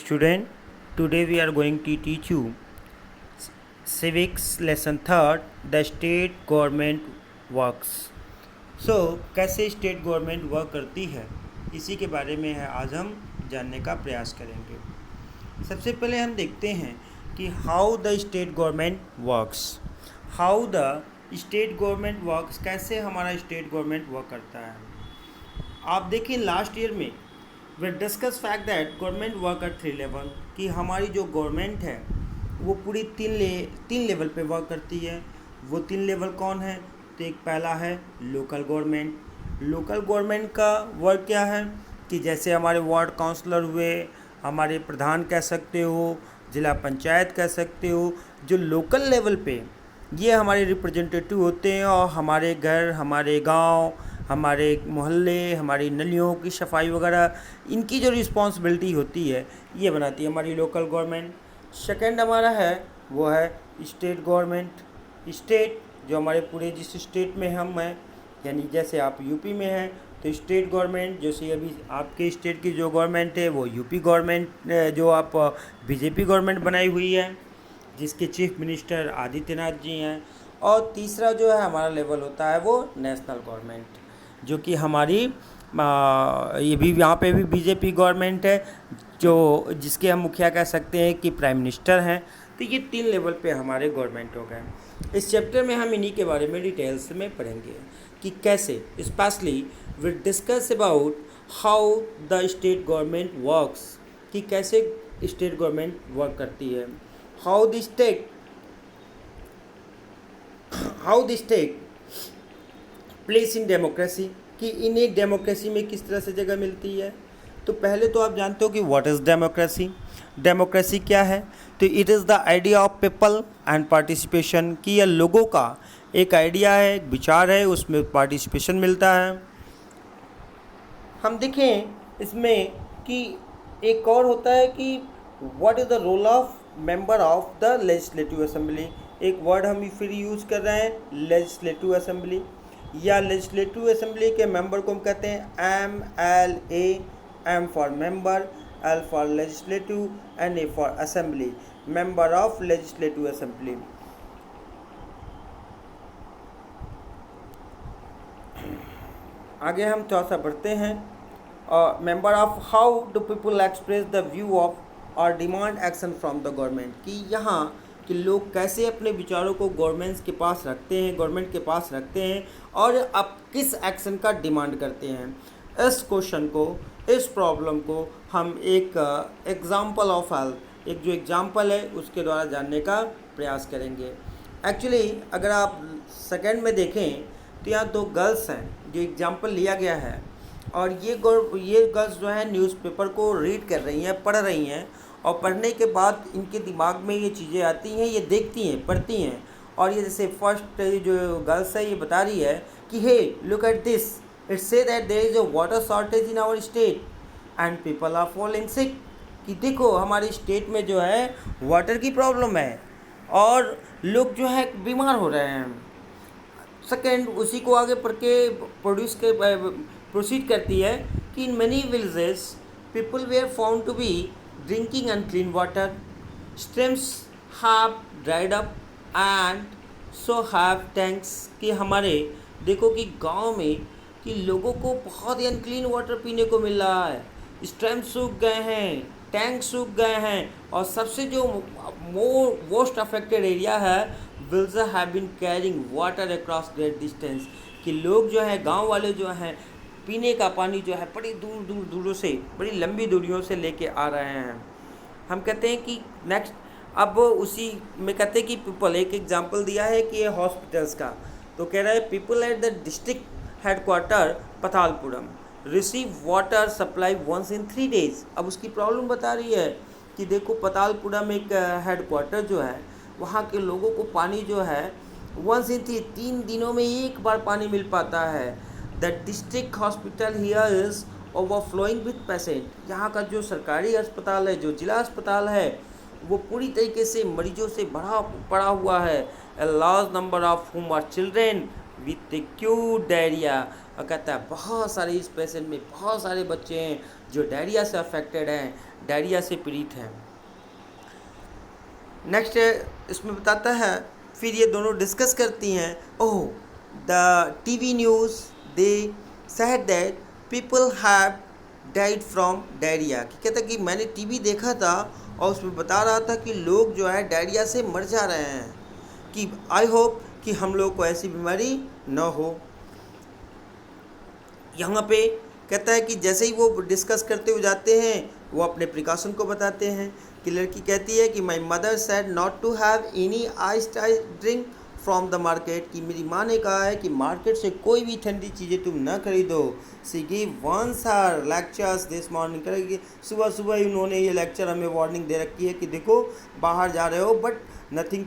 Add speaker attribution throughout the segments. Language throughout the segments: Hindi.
Speaker 1: Student, today we are going to teach you civics lesson third, the state government works. कैसे स्टेट गवर्नमेंट वर्क करती है, इसी के बारे में है आज हम जानने का प्रयास करेंगे। सबसे पहले हम देखते हैं कि how the state government works. How the state government works, कैसे हमारा स्टेट गवर्नमेंट वर्क करता है। आप देखिए लास्ट ईयर में we discuss fact that government work at 3 level, कि हमारी जो गवर्नमेंट है वो पूरी तीन लेवल पे वर्क करती है। वो 3 लेवल कौन है? तो एक पहला है लोकल गवर्नमेंट। लोकल गवर्नमेंट का वर्क क्या है कि जैसे हमारे वार्ड काउंसलर हुए, हमारे प्रधान कह सकते हो, जिला पंचायत कह सकते हो, जो लोकल लेवल पे ये हमारे रिप्रेजेंटेटिव होते हैं और हमारे घर, हमारे गांव, हमारे मोहल्ले, हमारी नलियों की सफाई वगैरह, इनकी जो रिस्पॉन्सिबिलिटी होती है ये बनाती है हमारी लोकल गवर्नमेंट। सेकंड हमारा है वो है स्टेट गवर्नमेंट। स्टेट जो हमारे पूरे जिस स्टेट में हम हैं, यानी जैसे आप यूपी में हैं तो स्टेट गवर्नमेंट, जैसे अभी आपके स्टेट की जो गवर्नमेंट है वो यूपी गवर्नमेंट, जो आप बीजेपी गवर्नमेंट बनाई हुई है जिसके चीफ मिनिस्टर आदित्यनाथ जी हैं। और तीसरा जो है हमारा लेवल होता है वो नेशनल गवर्नमेंट, जो कि हमारी ये भी यहाँ पे भी बीजेपी गवर्नमेंट है, जो जिसके हम मुखिया कह सकते हैं कि प्राइम मिनिस्टर हैं। तो ये 3 लेवल पे हमारे गवर्नमेंट हो गए। इस चैप्टर में हम इन्हीं के बारे में डिटेल्स में पढ़ेंगे कि कैसे, specially we discuss about how the state government works, कि कैसे स्टेट गवर्नमेंट वर्क करती है। How the state place in democracy, कि इन्हें डेमोक्रेसी में किस तरह से जगह मिलती है। तो पहले तो आप जानते हो कि व्हाट इज़ डेमोक्रेसी। डेमोक्रेसी क्या है? तो it is the idea of people and participation, कि यह लोगों का एक आइडिया है, एक विचार है, उसमें पार्टिसिपेशन मिलता है। हम देखें इसमें कि एक और होता है कि what is the role of member of the legislative assembly. एक वर्ड हम फिर यूज़ कर रहे हैं, लेजिस्लेटिव असेंबली, या लेजिस्लेटिव असेंबली के मेंबर को हम कहते हैं MLA। M for member, L for legislative, NA for assembly, member of legislative assembly. आगे हम थोड़ा सा बढ़ते हैं। Member of how do people express the view of और demand action from the government, कि यहाँ कि लोग कैसे अपने विचारों को गवर्नमेंट के पास रखते हैं और अब किस एक्शन का डिमांड करते हैं। इस क्वेश्चन को, इस प्रॉब्लम को हम एक एग्जाम्पल ऑफ हेल्थ, एक जो एग्जाम्पल है उसके द्वारा जानने का प्रयास करेंगे। एक्चुअली अगर आप सेकंड में देखें तो यहाँ 2 गर्ल्स हैं जो एग्जाम्पल लिया गया है, और ये गर्ल्स जो है न्यूज़पेपर को रीड कर रही हैं, पढ़ रही हैं, और पढ़ने के बाद इनके दिमाग में ये चीज़ें आती हैं, ये देखती हैं, पढ़ती हैं। और ये जैसे फर्स्ट जो गर्ल्स है ये बता रही है कि hey look at this, it says that there is a water shortage in our state and people are falling sick, कि देखो हमारे स्टेट में जो है वाटर की प्रॉब्लम है और लोग जो है बीमार हो रहे हैं। सेकेंड, उसी को आगे पढ़ के प्रोसीड करती है कि in many villages people were found to be drinking unclean water, streams have dried up and so have tanks, कि हमारे देखो कि गांव में कि लोगों को बहुत ही अनक्लीन वाटर पीने को मिल रहा है, स्ट्रीम्स सूख गए हैं, टैंक सूख गए हैं, और सबसे जो मोस्ट अफेक्टेड एरिया है, village have been carrying water across great distance, कि लोग जो है, गांव वाले जो हैं, पीने का पानी जो है बड़ी दूरों से, बड़ी लंबी दूरियों से लेके आ रहे हैं। हम कहते हैं कि नेक्स्ट, अब उसी में कहते हैं कि पीपल, एक एग्जांपल दिया है कि ये हॉस्पिटल्स का, तो कह रहा है people at the district headquarter Patalpuram receive water supply once in 3 days। अब उसकी प्रॉब्लम बता रही है कि देखो पतालपुरम एक हेडक्वार्टर जो है, वहाँ के लोगों को पानी जो है वंस इन 3 दिनों में एक बार पानी मिल पाता है। The district hospital here is overflowing with patient, यहाँ का जो सरकारी अस्पताल है, जो जिला अस्पताल है, वो पूरी तरीके से मरीजों से भरा पड़ा हुआ है। A large number of whom are children with acute diarrhoea, और कहता है बहुत सारे इस पेशेंट में बहुत सारे बच्चे हैं जो डायरिया से अफेक्टेड हैं। डायरिया से पीड़ित हैं। नेक्स्ट इसमें बताता है, फिर ये दोनों डिस्कस करती हैं, ओह the TV news they said that people have died from diarrhoea, कि कहता कि मैंने टीवी देखा था और उसमें बता रहा था कि लोग जो है डायरिया से मर जा रहे हैं, कि आई होप कि हम लोग को ऐसी बीमारी न हो। यहाँ पे कहता है कि जैसे ही वो डिस्कस करते हुए जाते हैं वो अपने प्रिकॉशन को बताते हैं, कि लड़की कहती है कि my mother said not to have any iced drink from the market, कि मेरी माँ ने कहा है कि मार्केट से कोई भी ठंडी चीज़ें तुम न खरीदो। She give once her lectures this morning, करेगी सुबह सुबह ही उन्होंने ये लेक्चर हमें वार्निंग दे रखी है कि देखो बाहर जा रहे हो but nothing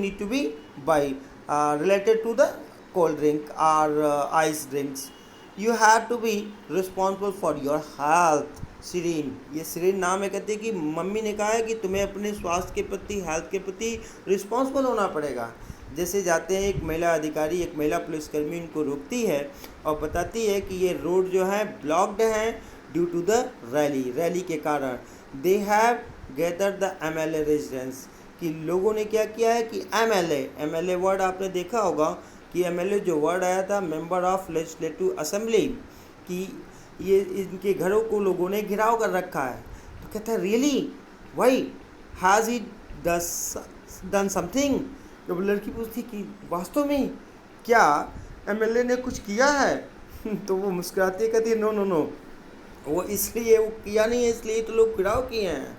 Speaker 1: need to be by related to the cold drink और ice drinks, you have to be responsible for your health. सिरीन, ये सिरीन नाम है, कहते हैं कि मम्मी ने कहा है कि तुम्हें अपने स्वास्थ्य के प्रति, हेल्थ के प्रति रिस्पॉन्सिबल होना पड़ेगा। जैसे जाते हैं एक महिला अधिकारी, एक महिला पुलिसकर्मी उनको रोकती है और बताती है कि ये रोड जो है ब्लॉक्ड है ड्यू टू द रैली के कारण। They have gather the MLA residence, कि लोगों ने क्या किया है कि MLA वर्ड आपने देखा होगा कि MLA जो वर्ड आया था, मेंबर ऑफ लेजिस्लेटिव असेंबली, कि ये इनके घरों को लोगों ने घिराव कर रखा है। तो कहता है really why has he done something, जब लड़की पूछती कि वास्तव में क्या MLA ने कुछ किया है तो वो मुस्कुराती है, कहती है नो नो नो, वो इसलिए वो किया नहीं है, इसलिए तो लोग घिराव किए हैं।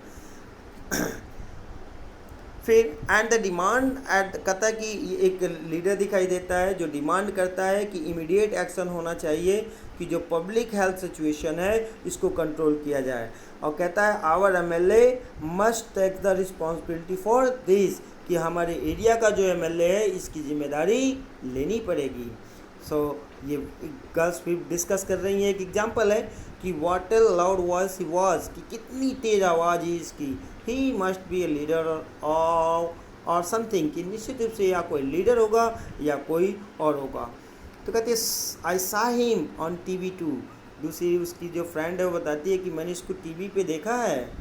Speaker 1: फिर एंड द डिमांड एट, कहता है कि एक लीडर दिखाई देता है जो डिमांड करता है कि इमीडिएट एक्शन होना चाहिए, कि जो पब्लिक हेल्थ सिचुएशन है इसको कंट्रोल किया जाए। और कहता है our MLA must take the responsibility for this, कि हमारे एरिया का जो MLA है इसकी जिम्मेदारी लेनी पड़ेगी। सो ये गर्ल्स भी डिस्कस कर रही हैं, एक एग्जाम्पल है कि what A loud voice he was, कि कितनी तेज़ आवाज़ है इसकी। He must be a leader और समथिंग, कि निश्चित रूप से या कोई लीडर होगा या कोई और होगा। तो कहते हैं आई सा हिम ऑन TV2, दूसरी उसकी जो फ्रेंड है वो बताती है कि मैंने इसको TV पे देखा है।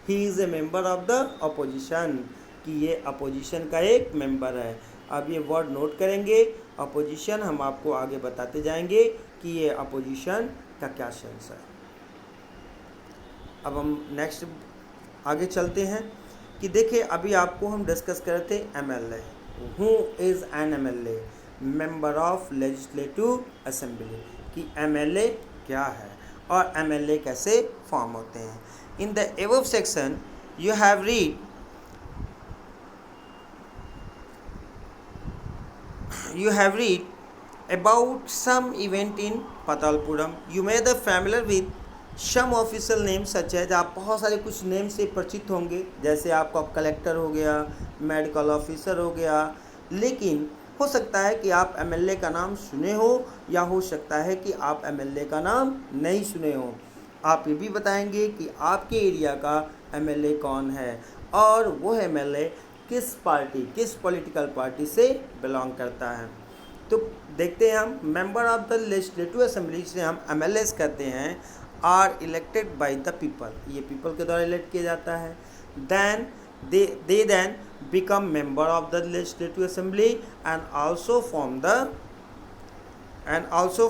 Speaker 1: He is a member of the opposition, कि ये अपोजिशन का एक मेंबर है। अब ये वर्ड नोट करेंगे, अपोजिशन, हम आपको आगे बताते जाएंगे कि ये अपोजिशन का क्या सेंस है। अब हम नेक्स्ट आगे चलते हैं कि देखिए अभी आपको हम डिस्कस कर रहे थे MLA, who is an MLA, member of legislative assembly, कि MLA क्या है और MLA कैसे फॉर्म होते हैं। In the above section you have read about some event in Patalpuram. You may be familiar with some official names such as, आप बहुत सारे कुछ नेम से परिचित होंगे, जैसे आपका कलेक्टर हो गया, मेडिकल ऑफिसर हो गया, लेकिन हो सकता है कि आप MLA का नाम सुने हो या हो सकता है कि आप MLA का नाम नहीं सुने हो। आप ये भी बताएंगे कि आपके एरिया का MLA कौन है और वो MLA किस पॉलिटिकल पार्टी से बिलोंग करता है। तो देखते हैं हम, member of the legislative assembly से हम MLAs कहते हैं, are elected by the people, ये पीपल के द्वारा इलेक्ट किया जाता है। Then they then become member of the legislative assembly and also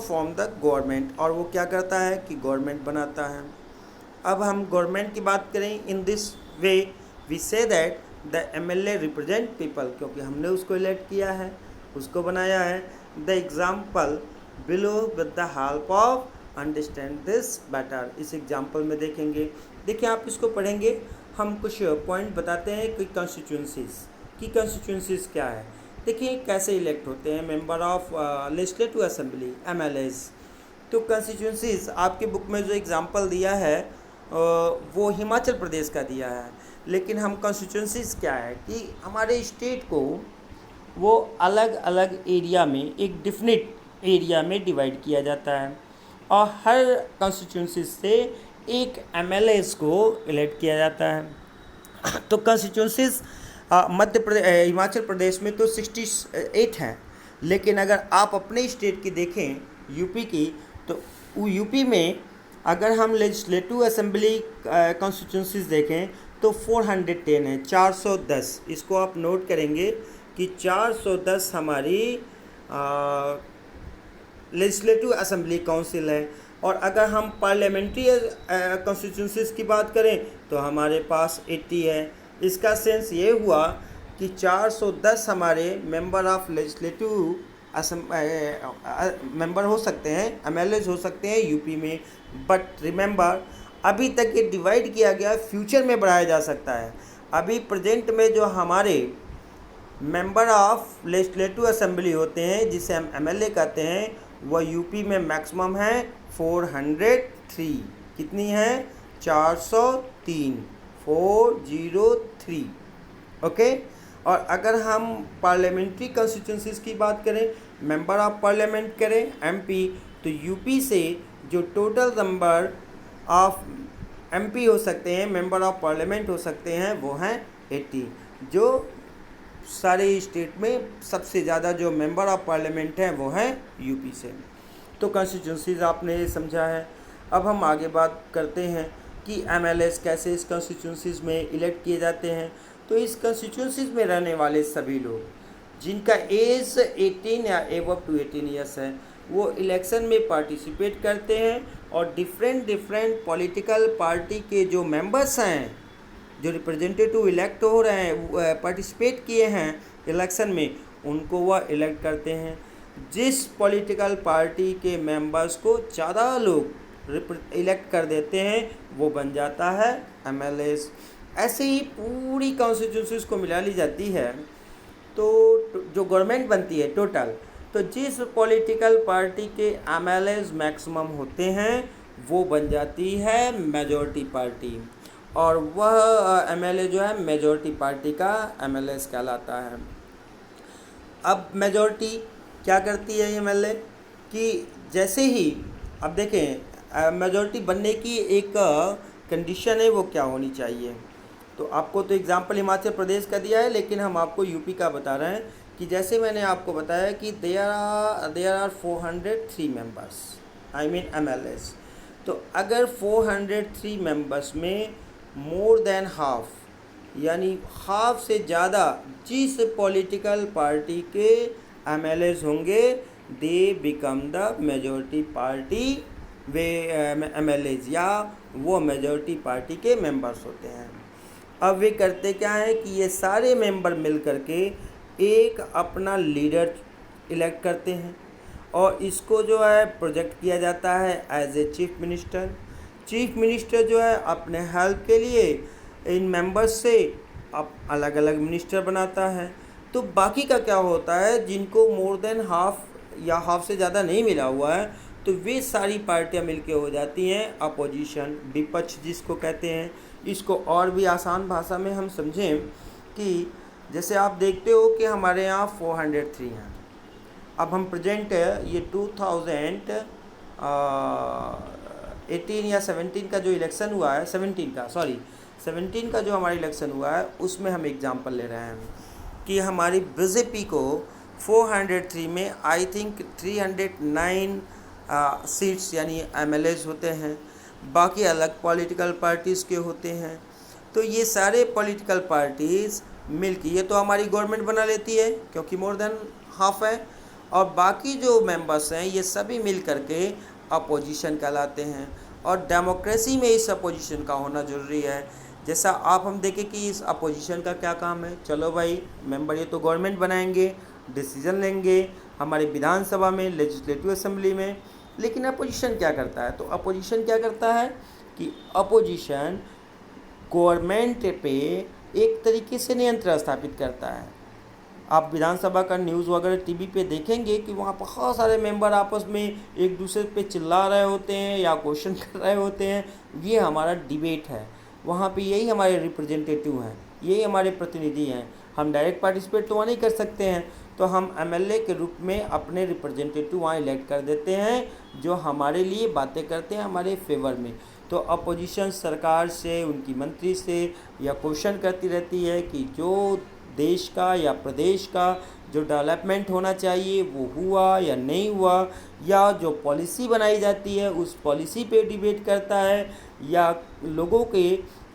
Speaker 1: form the government, और वो क्या करता है कि गवर्नमेंट बनाता है। अब हम गवर्नमेंट की बात करें, in this way we say that the MLA represent people, क्योंकि हमने उसको इलेक्ट किया है, उसको बनाया है। The example below with the help of understand this better, इस एग्जाम्पल में देखेंगे। देखिए आप इसको पढ़ेंगे, हम कुछ पॉइंट बताते हैं कि कॉन्स्टिट्यूंसीज क्या है। देखिए कैसे इलेक्ट होते हैं member of legislative assembly MLAs। तो कॉन्स्टिट्यूंसीज आपके बुक में जो एग्जाम्पल दिया है वो हिमाचल प्रदेश का दिया है, लेकिन हम कॉन्स्टिट्यूंसीज क्या है कि हमारे स्टेट को वो अलग अलग एरिया में, एक डिफिनिट एरिया में डिवाइड किया जाता है और हर कॉन्स्टिट्यूंसीज से एक MLAs को इलेक्ट किया जाता है। तो कॉन्स्टिट्यूंसीज हिमाचल प्रदेश में तो 68 हैं, लेकिन अगर आप अपने स्टेट की देखें यूपी की, तो यूपी में अगर हम लेजिस्लेटिव असेंबली कॉन्स्टिट्यूंसीज देखें तो 410 है, 410। इसको आप नोट करेंगे कि 410 हमारी लेजिस्लेटिव असेंबली काउंसिल है। और अगर हम पार्लियामेंट्री कॉन्स्टिट्यूंसीज की बात करें तो हमारे पास 80 है। इसका सेंस ये हुआ कि 410 हमारे मेंबर ऑफ लेजिस्लेटिव मेंबर हो सकते हैं, एमएलएज हो सकते हैं यूपी में। बट रिमेंबर, अभी तक ये डिवाइड किया गया, फ्यूचर में बढ़ाया जा सकता है। अभी प्रेजेंट में जो हमारे मेंबर ऑफ लेजिस्लेटिव असेंबली होते हैं, जिसे हम एमएलए कहते हैं, वह यूपी में मैक्सिमम है 403। कितनी है? 403, 403। ओके। और अगर हम पार्लियामेंट्री कॉन्स्टिट्यूंसीज की बात करें, मेंबर ऑफ पार्लियामेंट करें एमपी, तो यूपी से जो टोटल नंबर ऑफ एमपी हो सकते हैं, मेंबर ऑफ पार्लियामेंट हो सकते हैं, वो हैं 80। जो सारे स्टेट में सबसे ज़्यादा जो मेंबर ऑफ पार्लियामेंट हैं वो हैं यूपी से। तो कॉन्स्टिट्यूंसीज आपने समझा है। अब हम आगे बात करते हैं कि एमएलएस कैसे इस कॉन्स्टिट्यूंसीज में इलेक्ट किए जाते हैं। तो इस कॉन्स्टिट्यूंसीज में रहने वाले सभी लोग जिनका एज 18 या एबव टू 18 ईयर्स है, वो इलेक्शन में पार्टिसिपेट करते हैं। और डिफरेंट पॉलिटिकल पार्टी के जो मेंबर्स हैं, जो रिप्रेजेंटेटिव इलेक्ट हो रहे हैं, पार्टिसिपेट किए हैं इलेक्शन में, उनको वह इलेक्ट करते हैं। जिस पॉलिटिकल पार्टी के मेंबर्स को ज़्यादा लोग इलेक्ट कर देते हैं, वो बन जाता है एमएलएस। ऐसे ही पूरी कॉन्स्टिट्यूंसीज को मिला ली जाती है तो जो गवर्नमेंट बनती है टोटल, तो जिस पॉलिटिकल पार्टी के एमएलएस मैक्सिमम होते हैं, वो बन जाती है मेजॉरिटी पार्टी। और वह एमएलए जो है मेजॉरिटी पार्टी का एमएलएस कहलाता है। अब मेजॉरिटी क्या करती है एमएलए कि जैसे ही, अब देखें मेजॉरिटी बनने की एक कंडीशन है, वो क्या होनी चाहिए। तो आपको तो एग्जांपल हिमाचल प्रदेश का दिया है, लेकिन हम आपको यूपी का बता रहे हैं कि जैसे मैंने आपको बताया कि there are 403 members, I mean MLAs. तो अगर 403 मेंबर्स में मोर देन हाफ, यानी हाफ से ज़्यादा जिस पॉलिटिकल पार्टी के एमएलएस होंगे, they become the majority party, वे एमएलएस या वो मेजॉरिटी पार्टी के मेंबर्स होते हैं। अब वे करते क्या है कि ये सारे मेंबर मिल करके एक अपना लीडर इलेक्ट करते हैं और इसको जो है प्रोजेक्ट किया जाता है as a chief minister. Chief minister जो है अपने हेल्प के लिए इन मेंबर्स से अब अलग अलग मिनिस्टर बनाता है। तो बाकी का क्या होता है, जिनको मोर देन हाफ या हाफ से ज़्यादा नहीं मिला हुआ है, तो वे सारी पार्टियां मिलके हो जाती हैं अपोजिशन, विपक्ष जिसको कहते हैं। इसको और भी आसान भाषा में हम समझें कि जैसे आप देखते हो कि हमारे यहाँ 403 हैं। अब हम प्रेजेंट ये 2018 या 17 का जो इलेक्शन हुआ है, 17 का जो हमारा इलेक्शन हुआ है, उसमें हम एग्जांपल ले रहे हैं कि हमारी बीजेपी को 403 में आई थिंक 309 सीट्स यानी एमएलएज होते हैं, बाकी अलग पॉलिटिकल पार्टीज़ के होते हैं। तो ये सारे पॉलिटिकल पार्टीज़ मिलके ये तो हमारी गवर्नमेंट बना लेती है क्योंकि मोर देन हाफ है, और बाकी जो मेंबर्स हैं ये सभी मिल करके अपोजिशन कहलाते हैं। और डेमोक्रेसी में इस अपोजिशन का होना ज़रूरी है। जैसा आप हम देखें कि इस अपोजिशन का क्या काम है। चलो भाई, मेंबर ये तो गवर्नमेंट बनाएंगे, डिसीजन लेंगे हमारे विधानसभा में, लेजिस्लेटिव असेंबली में, लेकिन अपोजिशन क्या करता है। तो अपोजिशन क्या करता है कि अपोजिशन गवर्नमेंट पे एक तरीके से नियंत्रण स्थापित करता है। आप विधानसभा का न्यूज़ वगैरह टीवी पे देखेंगे कि वहाँ बहुत सारे मेंबर आपस में एक दूसरे पे चिल्ला रहे होते हैं या क्वेश्चन कर रहे होते हैं। ये हमारा डिबेट है, वहाँ पे यही हमारे रिप्रेजेंटेटिव हैं, यही हमारे प्रतिनिधि हैं। हम डायरेक्ट पार्टिसिपेट तो वहाँ नहीं कर सकते हैं, तो हम एमएलए के रूप में अपने रिप्रेजेंटेटिव वहाँ इलेक्ट कर देते हैं जो हमारे लिए बातें करते हैं हमारे फेवर में। तो अपोजिशन सरकार से, उनकी मंत्री से यह क्वेश्चन करती रहती है कि जो देश का या प्रदेश का जो डेवलपमेंट होना चाहिए वो हुआ या नहीं हुआ, या जो पॉलिसी बनाई जाती है उस पॉलिसी पे डिबेट करता है, या लोगों के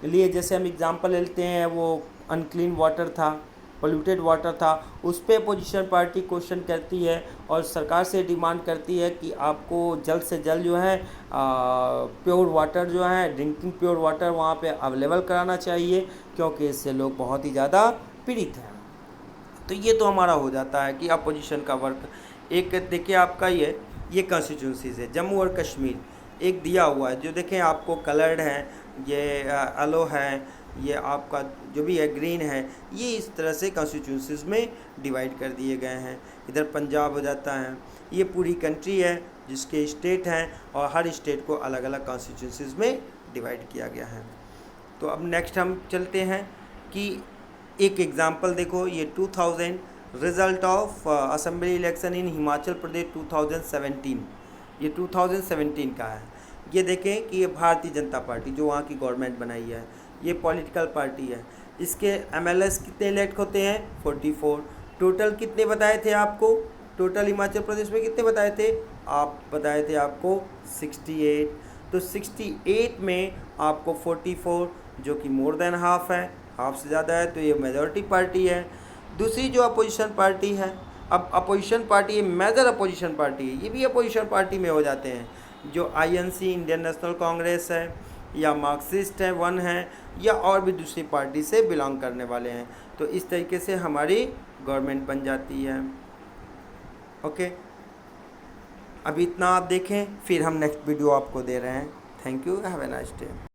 Speaker 1: लिए, जैसे हम एग्जांपल लेते हैं वो अनक्लीन वाटर था, पोल्यूटेड वाटर था, उस पे अपोजिशन पार्टी क्वेश्चन करती है और सरकार से डिमांड करती है कि आपको जल्द से जल्द जो है प्योर वाटर जो है, ड्रिंकिंग प्योर वाटर वहाँ पे अवेलेबल कराना चाहिए, क्योंकि इससे लोग बहुत ही ज़्यादा पीड़ित हैं। तो ये तो हमारा हो जाता है कि अपोजिशन का वर्क। एक देखिए आपका ये कॉन्स्टिट्यूंसीज है, जम्मू और कश्मीर एक दिया हुआ है, जो देखें आपको कलर्ड है, ये येलो है, ये आपका जो भी है ग्रीन है, ये इस तरह से कॉन्स्टिट्यूंसीज में डिवाइड कर दिए गए हैं। इधर पंजाब हो जाता है, ये पूरी कंट्री है जिसके स्टेट हैं और हर स्टेट को अलग अलग कॉन्स्टिट्यूंसीज में डिवाइड किया गया है। तो अब नेक्स्ट हम चलते हैं कि एक एग्ज़ाम्पल देखो, ये 2000 result of assembly election in Himachal Pradesh 2017, ये 2017 का है। ये देखें कि ये भारतीय जनता पार्टी जो वहाँ की गवर्नमेंट बनाई है, ये पॉलिटिकल पार्टी है। इसके एमएलएस कितने इलेक्ट होते हैं? 44। टोटल कितने बताए थे आपको? टोटल हिमाचल प्रदेश में कितने बताए थे? आप बताए थे आपको 68। तो 68 में आपको 44 जो कि मोर देन हाफ है, हाफ से ज़्यादा है, तो ये मेजॉरिटी पार्टी है। दूसरी जो अपोजिशन पार्टी है, अब अपोजिशन पार्टी ये मेजर अपोजिशन पार्टी है, ये भी अपोजिशन पार्टी में हो जाते हैं, जो आईएनसी इंडियन नेशनल कांग्रेस है या मार्क्सिस्ट है वन है, या और भी दूसरी पार्टी से बिलोंग करने वाले हैं। तो इस तरीके से हमारी गवर्नमेंट बन जाती है। ओके, अभी इतना आप देखें, फिर हम नेक्स्ट वीडियो आपको दे रहे हैं। Thank you, have a nice day.